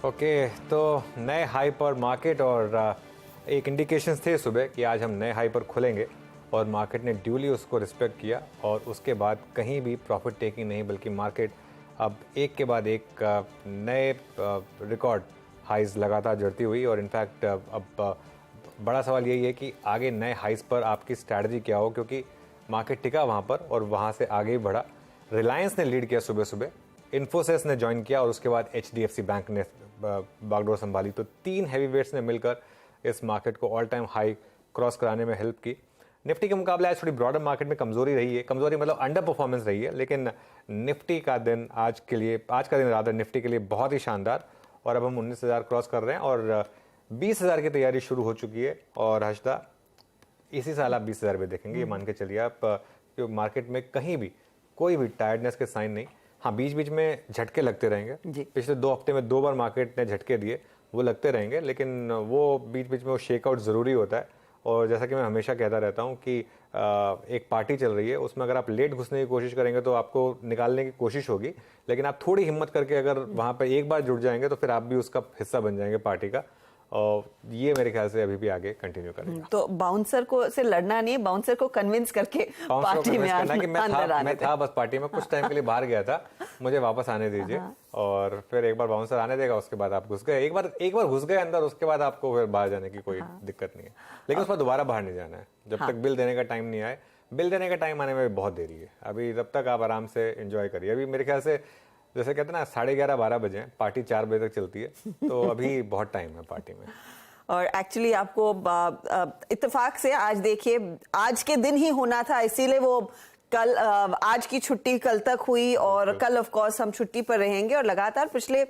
Okay, तो नए high पर मार्केट और एक इंडिकेशंस थे सुबह कि आज हम नए हाई पर खुलेंगे और मार्केट ने ड्यूली उसको रिस्पेक्ट किया और उसके बाद कहीं भी प्रॉफिट टेकिंग नहीं, बल्कि मार्केट अब एक के बाद एक नए रिकॉर्ड हाइज लगातार जड़ती हुई। और इनफैक्ट अब बड़ा सवाल यही है कि आगे नए हाइज पर आपकी स्ट्रैटेजी क्या हो, क्योंकि मार्केट टिका वहाँ पर और वहाँ से आगे ही बढ़ा। रिलायंस ने लीड किया सुबह सुबह, इन्फोसिस ने ज्वाइन किया और उसके बाद HDFC बैंक ने बागडोर संभाली। तो तीन हैवी वेट्स ने मिलकर इस मार्केट को ऑल टाइम हाई क्रॉस कराने में हेल्प की। निफ्टी के मुकाबले आज थोड़ी ब्रॉडर मार्केट में कमजोरी रही है, कमजोरी मतलब अंडर परफॉर्मेंस रही है, लेकिन निफ्टी का दिन आज का दिन रादर निफ्टी के लिए बहुत ही शानदार। और अब हम 19,000 क्रॉस कर रहे हैं और 20,000 की तैयारी शुरू हो चुकी है। और हर्षदा, इसी साल आप 20,000 पे देखेंगे, ये मान के चलिए आप, क्योंकि मार्केट में कहीं भी कोई भी टायर्डनेस के साइन नहीं। हाँ, बीच बीच में झटके लगते रहेंगे, पिछले 2 हफ्ते में 2 बार मार्केट ने झटके दिए, वो लगते रहेंगे, लेकिन वो बीच बीच में वो शेकआउट ज़रूरी होता है। और जैसा कि मैं हमेशा कहता रहता हूँ कि एक पार्टी चल रही है, उसमें अगर आप लेट घुसने की कोशिश करेंगे तो आपको निकालने की कोशिश होगी, लेकिन आप थोड़ी हिम्मत करके अगर वहाँ पर एक बार जुड़ जाएंगे तो फिर आप भी उसका हिस्सा बन जाएंगे पार्टी का। और ये मेरे ख्याल से अभी भी आगे कंटिन्यू करेगा। तो बाउंसर को से लड़ना नहीं, बाउंसर को कन्विंस करके पार्टी में आना कि मैं था बस पार्टी में कुछ टाइम के लिए बाहर गया था, मुझे वापस आने दीजिए। और फिर एक बार बाउंसर आने देगा, उसके बाद आप घुस गए, एक बार घुस गए अंदर, उसके बाद आपको फिर बाहर जाने की कोई दिक्कत नहीं है। लेकिन उसमें दोबारा बाहर नहीं जाना है जब तक बिल देने का टाइम नहीं आए। बिल देने का टाइम आने में भी बहुत देरी है अभी, तब तक आप आराम से एंजॉय करिए। अभी मेरे ख्याल से जैसे कहते हैं ना 11:30-12 बजे, पार्टी 4 बजे तक चलती है, तो अभी बहुत टाइम है पार्टी में। और एक्चुअली आपको इत्तेफाक से आज देखिए, आज के दिन ही होना था, इसीलिए वो कल आज की छुट्टी कल तक हुई और कल ऑफ कोर्स हम छुट्टी पर रहेंगे। और लगातार पिछले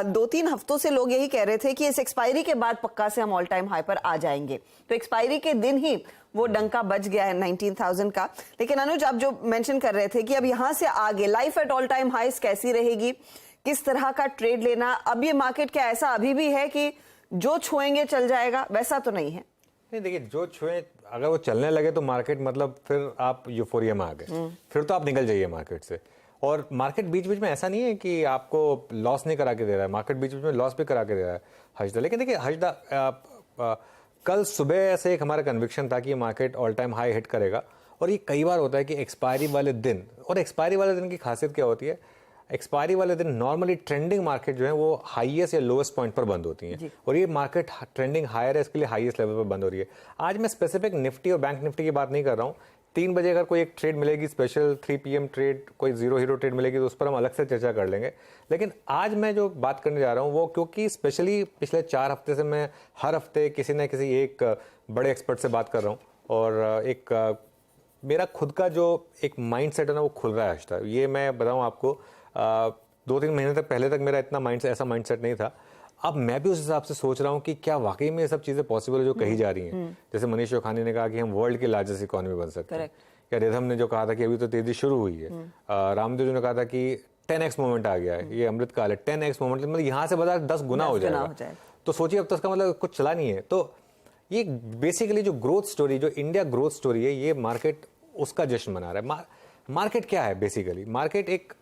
2-3 हफ्तों से लोग यही कह रहे थे कि इस एक्सपायरी के बाद पक्का से हम ऑल टाइम हाई पर आ जाएंगे, तो एक्सपायरी के दिन ही वो डंका बज गया है 19,000 का। लेकिन अनुज, आप जो मेंशन कर रहे थे कि अब यहां से आगे लाइफ एट ऑल टाइम हाइस कैसी रहेगी, किस तरह का ट्रेड लेना, अब ये मार्केट क्या ऐसा अभी भी है कि जो छुएंगे चल जाएगा? वैसा तो नहीं है। नहीं, देखिए, जो छुए अगर वो चलने लगे तो मार्केट मतलब फिर आप यूफोरिया में आ गए, फिर तो आप निकल जाइए मार्केट से। और मार्केट बीच बीच में ऐसा नहीं है कि आपको लॉस नहीं करा के दे रहा है, मार्केट बीच बीच में लॉस भी करा के दे रहा है हर्षदा। लेकिन देखिए हर्षदा, कल सुबह से एक हमारा कन्विक्शन था कि ये market all time high hit करेगा। और ये कई बार होता है कि एक्सपायरी वाले दिन, और एक्सपायरी वाले दिन की खासियत क्या होती है, एक्सपायरी वाले दिन नॉर्मली ट्रेंडिंग मार्केट जो है वो हाईएस्ट या लोएस्ट पॉइंट पर बंद होती है, और ये मार्केट ट्रेंडिंग हायर है, इसके लिए हाईएस्ट लेवल पर बंद हो रही है। आज मैं स्पेसिफिक निफ्टी और बैंक निफ्टी की बात नहीं कर रहा हूँ। 3 बजे अगर कोई एक ट्रेड मिलेगी, स्पेशल 3 PM ट्रेड, कोई जीरो हीरो ट्रेड मिलेगी, तो उस पर हम अलग से चर्चा कर लेंगे। लेकिन आज मैं जो बात करने जा रहा हूँ वो, क्योंकि स्पेशली पिछले 4 हफ्ते से मैं हर हफ्ते किसी न किसी एक बड़े एक्सपर्ट से बात कर रहा हूँ, और एक मेरा खुद का जो एक माइंड सेट है ना वो खुल रहा है आज। ये मैं बताऊँ आपको, 2-3 महीने तक पहले तक मेरा इतना ऐसा माइंडसेट नहीं था। अब मैं भी उस हिसाब से सोच रहा हूँ कि क्या वाकई में ये सब चीजें पॉसिबल है जो कही जा रही हैं। जैसे मनीष चौखानी ने कहा कि हम वर्ल्ड की लार्जेस्ट इकोनॉमी बन सकते हैं, या रिधम ने जो कहा था कि अभी तो तेजी शुरू हुई है, रामदेव जी ने कहा था कि 10x मोमेंट आ गया है, ये अमृत काल है, 10x मोमेंट मतलब यहाँ से बाजार 10 गुना हो जाएगा। तो सोचिए, अब तो इसका मतलब कुछ चला नहीं है। तो ये बेसिकली जो ग्रोथ स्टोरी, जो इंडिया ग्रोथ स्टोरी है, ये मार्केट उसका जश्न मना रहा है। मार्केट क्या है बेसिकली, मार्केट एक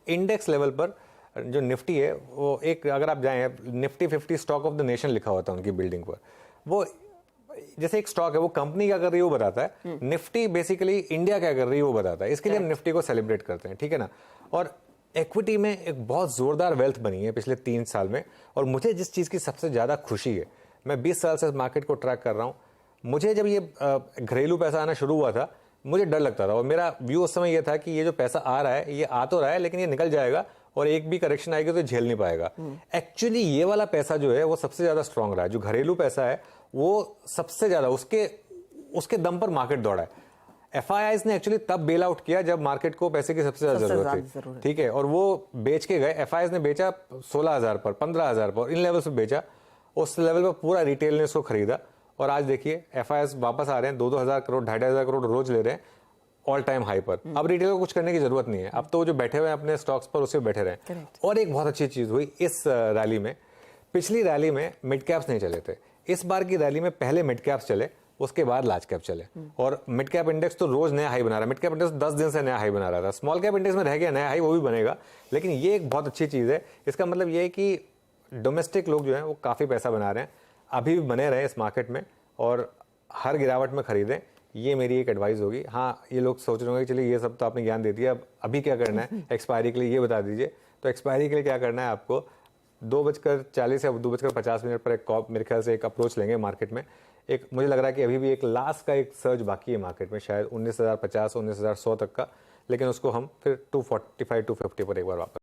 इंडेक्स लेवल पर जो निफ्टी है वो एक, अगर आप जाएं Nifty 50 stock of the nation लिखा होता है उनकी बिल्डिंग पर, वो जैसे एक स्टॉक है, वो कंपनी क्या कर रही है वो बताता है। निफ्टी बेसिकली इंडिया क्या कर रही है वो बताता है, इसके लिए हम निफ्टी को सेलिब्रेट करते हैं, ठीक है ना। और इक्विटी में एक बहुत जोरदार वेल्थ बनी है पिछले 3 साल में। और मुझे जिस चीज की सबसे ज्यादा खुशी है, मैं 20 साल से मार्केट को ट्रैक कर रहा हूं, मुझे जब ये घरेलू पैसा आना शुरू हुआ था मुझे डर लगता था, और मेरा व्यू उस समय ये था कि ये जो पैसा आ रहा है ये आ तो रहा है, लेकिन ये निकल जाएगा और एक भी करेक्शन आएगी तो झेल नहीं पाएगा। एक्चुअली ये वाला पैसा जो है वो सबसे ज्यादा स्ट्रांग रहा है, जो घरेलू पैसा है वो सबसे ज्यादा उसके दम पर मार्केट दौड़ा है। FIIs ने एक्चुअली तब बेल आउट किया जब मार्केट को पैसे की सबसे ज्यादा जरूरत थी, ठीक है, और वो बेच के गए। FIIs ने बेचा 16,000 पर, 15,000 पर, इन लेवल पर बेचा, उस लेवल पर पूरा रिटेल ने इसको खरीदा। और आज देखिए FIIs वापस आ रहे हैं, 2,000 करोड़ 2,500 करोड़ रोज ले रहे हैं ऑल टाइम हाई पर। अब रिटेल को कुछ करने की जरूरत नहीं है, अब तो वो जो बैठे हुए हैं अपने स्टॉक्स पर उसे बैठे रहे। और एक बहुत अच्छी चीज हुई इस रैली में, पिछली रैली में मिड कैप्स नहीं चले थे, इस बार की रैली में पहले मिड कैप्स चले, उसके बाद लार्ज कैप चले। और मिड कैप इंडेक्स तो रोज नया हाई बना रहा है, मिड कैप इंडेक्स 10 दिन से नया हाई बना रहा था, स्मॉल कैप इंडेक्स में रह गया नया हाई, वो भी बनेगा। लेकिन ये एक बहुत अच्छी चीज है, इसका मतलब ये है कि डोमेस्टिक लोग जो हैं वो काफ़ी पैसा बना रहे हैं, अभी भी बने रहे इस मार्केट में और हर गिरावट में खरीदें, ये मेरी एक एडवाइस होगी। हाँ, ये लोग सोच रहे होंगे चलिए ये सब तो आपने ज्ञान दे दिया, अब अभी क्या करना है एक्सपायरी के लिए ये बता दीजिए। तो एक्सपायरी के लिए क्या करना है आपको, 2:40 या 2:50 पर एक मेरे ख्याल से एक अप्रोच लेंगे मार्केट में। एक मुझे लग रहा है कि अभी भी एक लास्ट का एक सर्ज बाकी है मार्केट में, शायद 19,050 19,100 तक का, लेकिन उसको हम फिर 245 250 पर एक बार वापस